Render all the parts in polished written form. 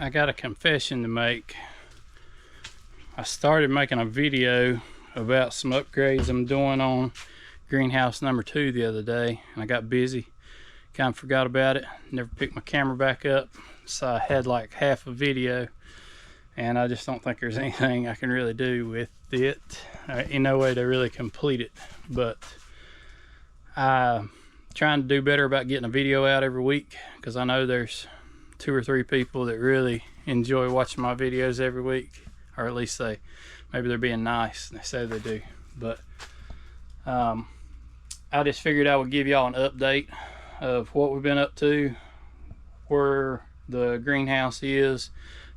I got a confession to make. I started making a video about some upgrades I'm doing on greenhouse number 2 the other day, and I got busy, kind of forgot about it, never picked my camera back up, so I had like half a video, and I just don't think there's anything I can really do with it. In no way to really complete it, but I'm trying to do better about getting a video out every week, because I know there's 2 or 3 people that really enjoy watching my videos every week, or at least maybe they're being nice and they say they do. But I just figured I would give y'all an update of what we've been up to, where the greenhouse is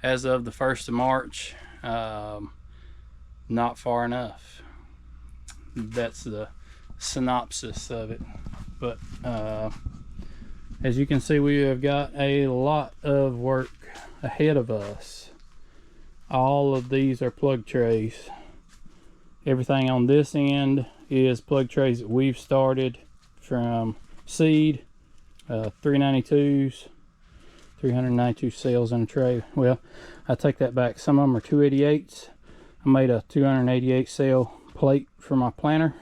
as of the 1st of March. Not far enough. That's the synopsis of it. But as you can see, we have got a lot of work ahead of us. All of these are plug trays. Everything on this end is plug trays that we've started from seed. 392s, 392 cells in a tray. Well, I take that back. Some of them are 288s. I made a 288 cell plate for my planter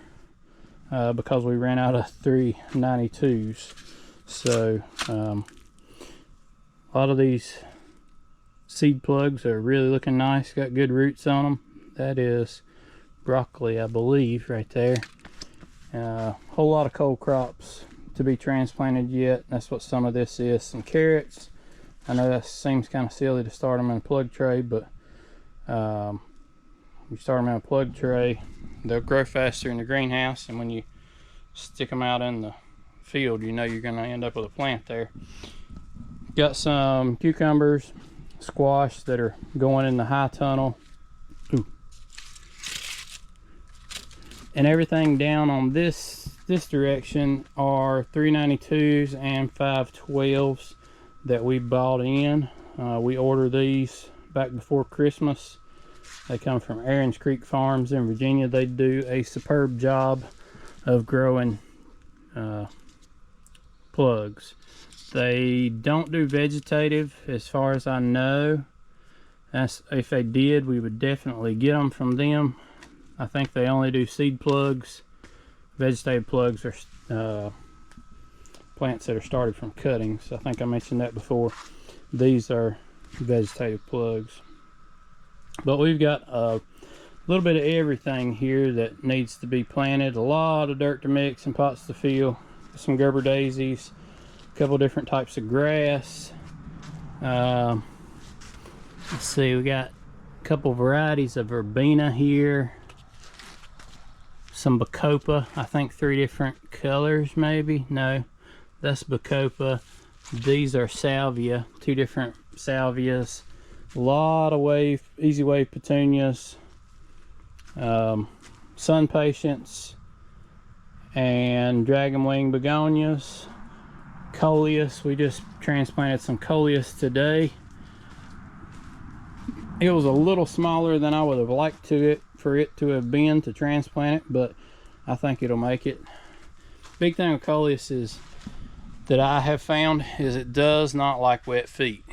because we ran out of 392s. So a lot of these seed plugs are really looking nice, got good roots on them. That is broccoli, I believe, right there. Whole lot of cold crops to be transplanted yet. That's what some of this is. Some carrots. I know that seems kind of silly to start them in a plug tray, but you start them in a plug tray, they'll grow faster in the greenhouse, and when you stick them out in the field, you know you're going to end up with a plant there. Got some cucumbers, squash that are going in the high tunnel. Ooh. And everything down on this direction are 392s and 512s that we bought in. We ordered these back before Christmas. They come from Aaron's Creek Farms in Virginia. They do a superb job of growing plugs. They don't do vegetative as far as I know. If they did, we would definitely get them from them. I think they only do seed plugs. Vegetative plugs are plants that are started from cuttings. I think I mentioned that before. These are vegetative plugs. But we've got a little bit of everything here that needs to be planted. A lot of dirt to mix and pots to fill. Some Gerber daisies, a couple different types of grass. Let's see, we got a couple varieties of verbena here. Some bacopa, I think 3 different colors maybe. No, that's bacopa. These are salvia, 2 different salvias. A lot of easy wave petunias, sun patience, and dragon wing begonias. Coleus, we just transplanted some coleus today. It was a little smaller than I would have liked for it to have been to transplant it, but I think it'll make it. Big thing with coleus is that I have found is it does not like wet feet.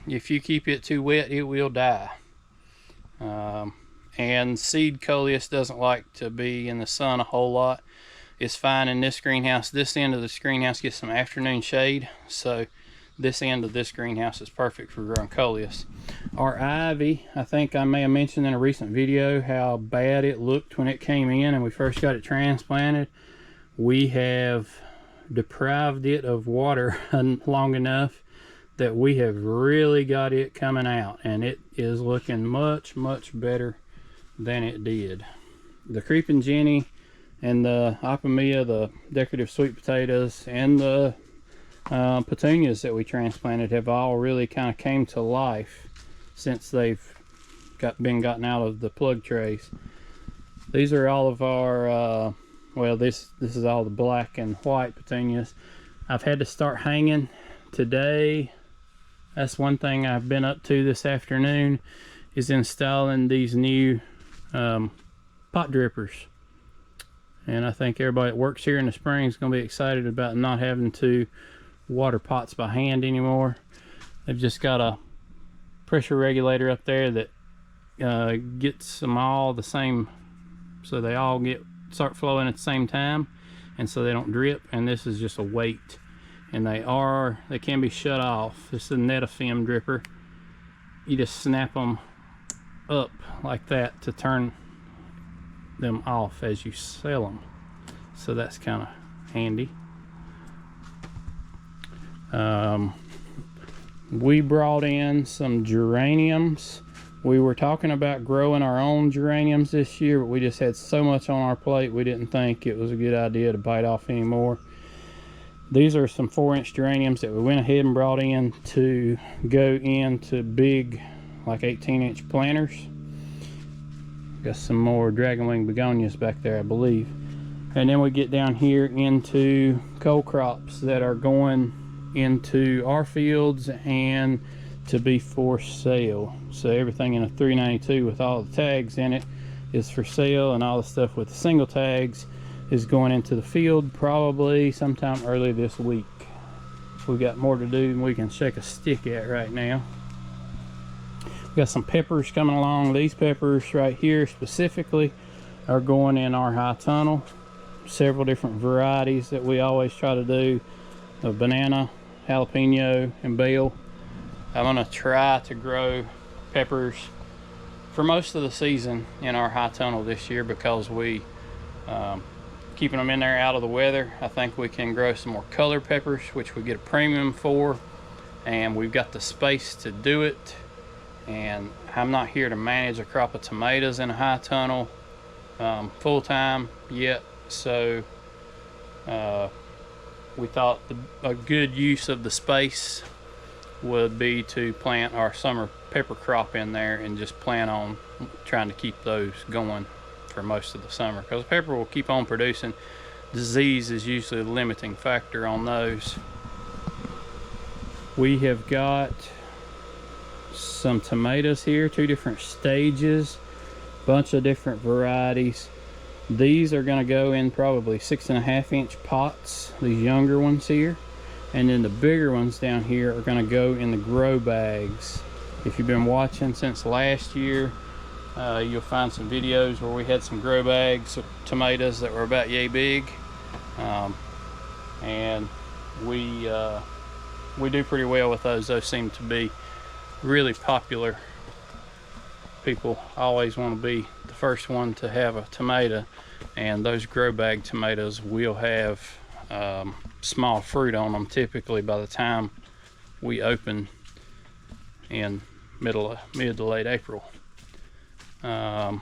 If you keep it too wet, it will die. And seed coleus doesn't like to be in the sun a whole lot. It's fine in this greenhouse. This end of this greenhouse gets some afternoon shade, so this end of this greenhouse is perfect for growing coleus. Our ivy, I think I may have mentioned in a recent video how bad it looked when it came in and we first got it transplanted. We have deprived it of water long enough that we have really got it coming out, and it is looking much better than it did. The creeping Jenny and the Ipomoea, the decorative sweet potatoes, and the petunias that we transplanted have all really kind of came to life since they've been gotten out of the plug trays. These are all of our well, this is all the black and white petunias. I've had to start hanging today. That's one thing I've been up to this afternoon, is installing these new pot drippers. And I think everybody that works here in the spring is going to be excited about not having to water pots by hand anymore. They've just got a pressure regulator up there that gets them all the same, so they all start flowing at the same time, and so they don't drip. And this is just a weight, and they can be shut off. This is a Netafim dripper. You just snap them up like that to turn them off as you sell them, so that's kind of handy. We brought in some geraniums. We were talking about growing our own geraniums this year, but we just had so much on our plate we didn't think it was a good idea to bite off anymore. These are some 4-inch geraniums that we went ahead and brought in to go into big, like 18-inch planters. Got some more dragonwing begonias back there, I believe. And then we get down here into cold crops that are going into our fields and to be for sale. So everything in a 392 with all the tags in it is for sale, and all the stuff with the single tags is going into the field probably sometime early this week. We've got more to do than we can shake a stick at right now. We got some peppers coming along. These peppers right here specifically are going in our high tunnel. Several different varieties that we always try to do of banana, jalapeno, and bell. I'm gonna try to grow peppers for most of the season in our high tunnel this year, because we keeping them in there out of the weather. I think we can grow some more colored peppers, which we get a premium for, and we've got the space to do it. And I'm not here to manage a crop of tomatoes in a high tunnel full-time yet, so we thought a good use of the space would be to plant our summer pepper crop in there and just plan on trying to keep those going for most of the summer, because pepper will keep on producing. Disease is usually the limiting factor on those. We have got some tomatoes here, 2 different stages, bunch of different varieties. These are going to go in probably 6.5-inch pots, these younger ones here, and then the bigger ones down here are going to go in the grow bags. If you've been watching since last year, you'll find some videos where we had some grow bags of tomatoes that were about yay big, and we do pretty well with those. Those seem to be really popular. People always want to be the first one to have a tomato, and those grow bag tomatoes will have small fruit on them typically by the time we open in mid to late April. So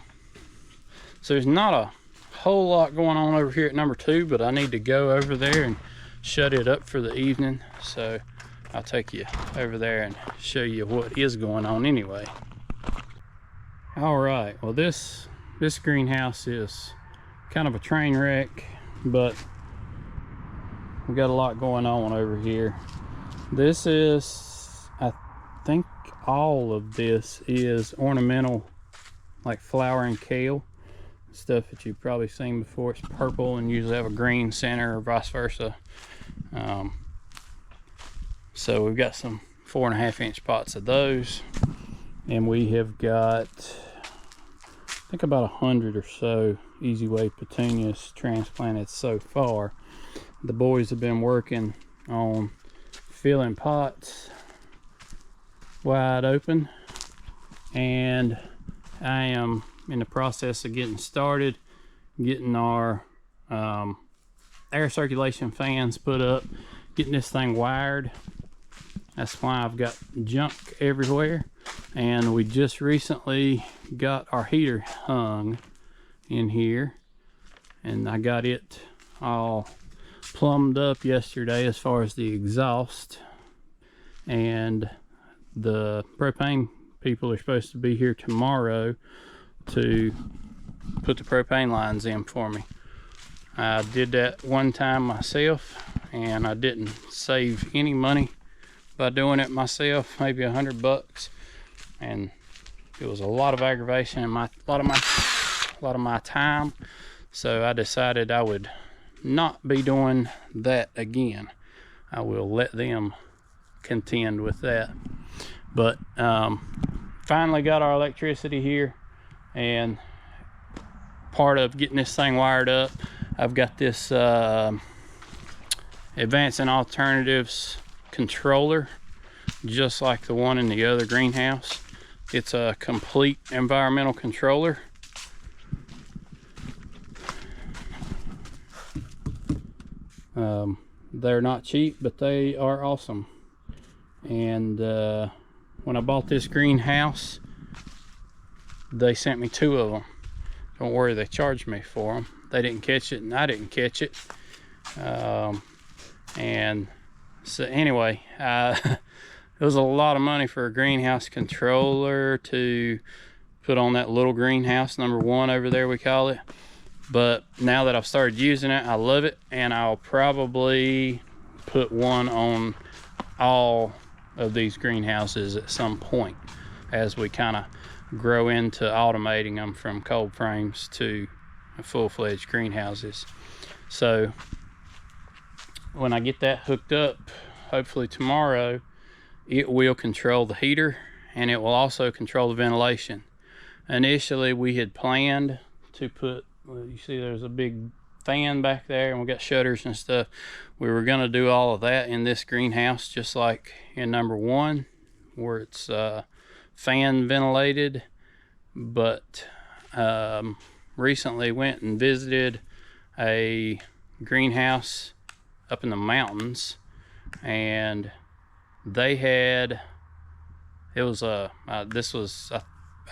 there's not a whole lot going on over here at number 2, but I need to go over there and shut it up for the evening, so I'll take you over there and show you what is going on anyway. All right, well this greenhouse is kind of a train wreck, but we got a lot going on over here. This is, I think all of this is ornamental, like flowering kale, stuff that you've probably seen before. It's purple and usually have a green center or vice versa. So we've got some 4.5-inch pots of those, and we have got, I think, about 100 or so Easy Way petunias transplanted so far. The boys have been working on filling pots wide open, and I am in the process of getting started, getting our air circulation fans put up, getting this thing wired. That's why I've got junk everywhere, and we just recently got our heater hung in here, and I got it all plumbed up yesterday as far as the exhaust, and the propane people are supposed to be here tomorrow to put the propane lines in for me. I did that one time myself, and I didn't save any money by doing it myself, maybe $100, and it was a lot of aggravation and a lot of my time. So I decided I would not be doing that again. I will let them contend with that. But finally got our electricity here, and part of getting this thing wired up, I've got this Advancing Alternatives controller, just like the one in the other greenhouse. It's a complete environmental controller. They're not cheap, but they are awesome. And when I bought this greenhouse, they sent me 2 of them. Don't worry, they charged me for them. They didn't catch it, and I didn't catch it. And so anyway, it was a lot of money for a greenhouse controller to put on that little greenhouse number 1 over there, we call it. But now that I've started using it, I love it, and I'll probably put one on all of these greenhouses at some point as we kind of grow into automating them from cold frames to full-fledged greenhouses. So when I get that hooked up, hopefully tomorrow, it will control the heater, and it will also control the ventilation. Initially, we had planned to put, well, you see there's a big fan back there, and we got shutters and stuff. We were going to do all of that in this greenhouse, just like in number 1, where it's fan ventilated. But recently went and visited a greenhouse up in the mountains, and they had, it was a this was,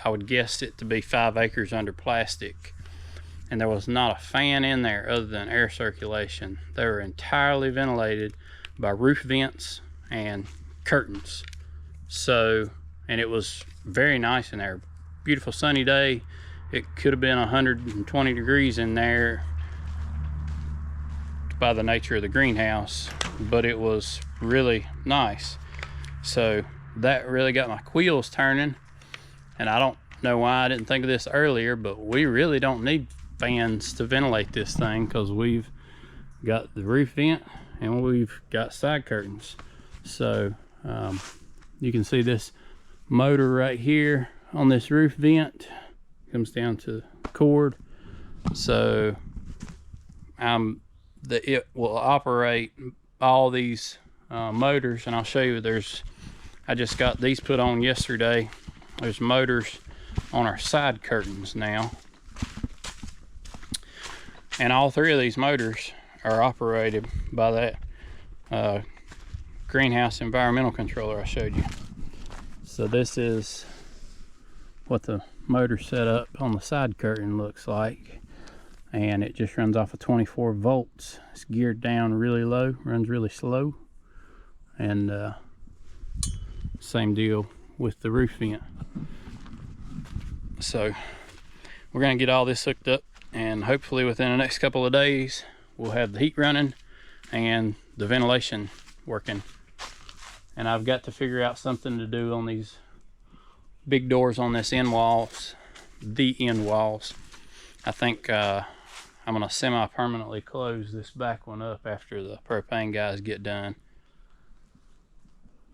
I would guess it to be 5 acres under plastic, and there was not a fan in there other than air circulation. They were entirely ventilated by roof vents and curtains. So, and it was very nice in there. Beautiful sunny day. It could have been 120 degrees in there by the nature of the greenhouse, but it was really nice. So that really got my wheels turning, and I don't know why I didn't think of this earlier, but we really don't need fans to ventilate this thing, because we've got the roof vent and we've got side curtains. So you can see this motor right here on this roof vent comes down to the cord. So it will operate all these motors, and I'll show you. I just got these put on yesterday. There's motors on our side curtains now, and all 3 of these motors are operated by that greenhouse environmental controller I showed you. So this is what the motor setup on the side curtain looks like, and it just runs off of 24 volts. It's geared down really low, runs really slow, and same deal with the roof vent. So we're going to get all this hooked up, and hopefully within the next couple of days we'll have the heat running and the ventilation working. And I've got to figure out something to do on these big doors on this end walls, the end walls. I think I'm going to semi-permanently close this back one up after the propane guys get done.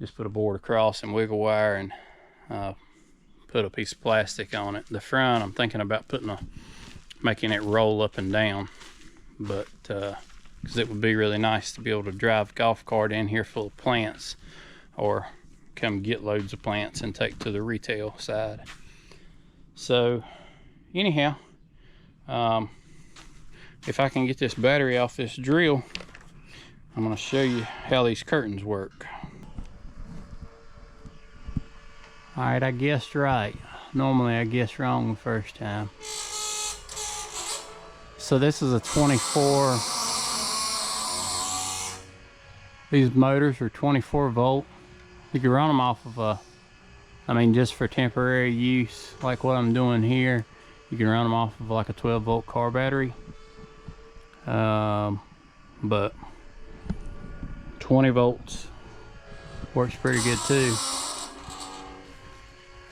Just put a board across and wiggle wire, and put a piece of plastic on it. The front, I'm thinking about making it roll up and down, but because it would be really nice to be able to drive a golf cart in here full of plants, or come get loads of plants and take to the retail side. So anyhow, if I can get this battery off this drill, I'm going to show you how these curtains work. Alright, I guessed right. Normally I guess wrong the first time. So this is a 24, these motors are 24 volt. You can run them off of just for temporary use, like what I'm doing here. You can run them off of like a 12 volt car battery. But 20 volts works pretty good too.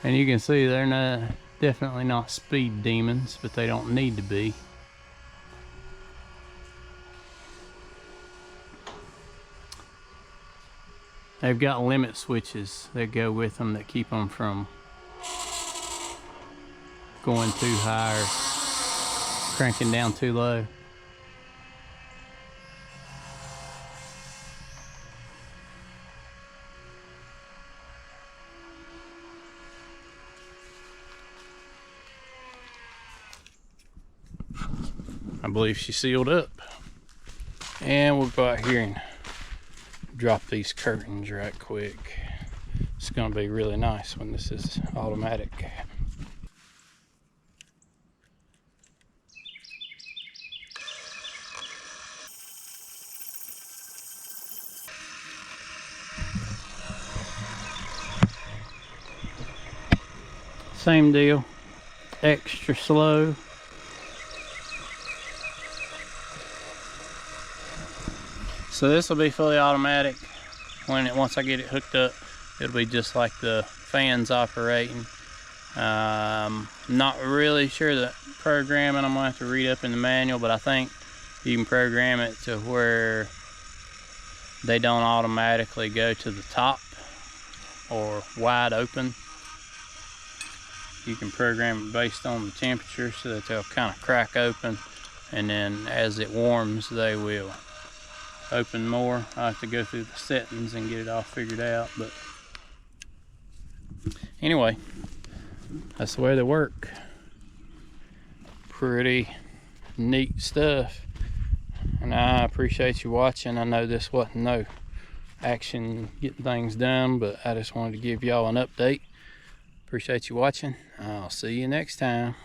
And you can see they're definitely not speed demons, but they don't need to be. They've got limit switches that go with them that keep them from going too high or cranking down too low. I believe she sealed up. And we'll go out here and drop these curtains right quick. It's gonna be really nice when this is automatic. Same deal, extra slow. So this will be fully automatic. Once I get it hooked up, it'll be just like the fans operating. Not really sure the programming. I'm gonna have to read up in the manual, but I think you can program it to where they don't automatically go to the top or wide open. You can program it based on the temperature so that they'll kind of crack open, and then as it warms they will open more. I have to go through the settings and get it all figured out, but anyway, that's the way they work. Pretty neat stuff, and I appreciate you watching. I know this wasn't no action getting things done, but I just wanted to give y'all an update. Appreciate you watching. I'll see you next time.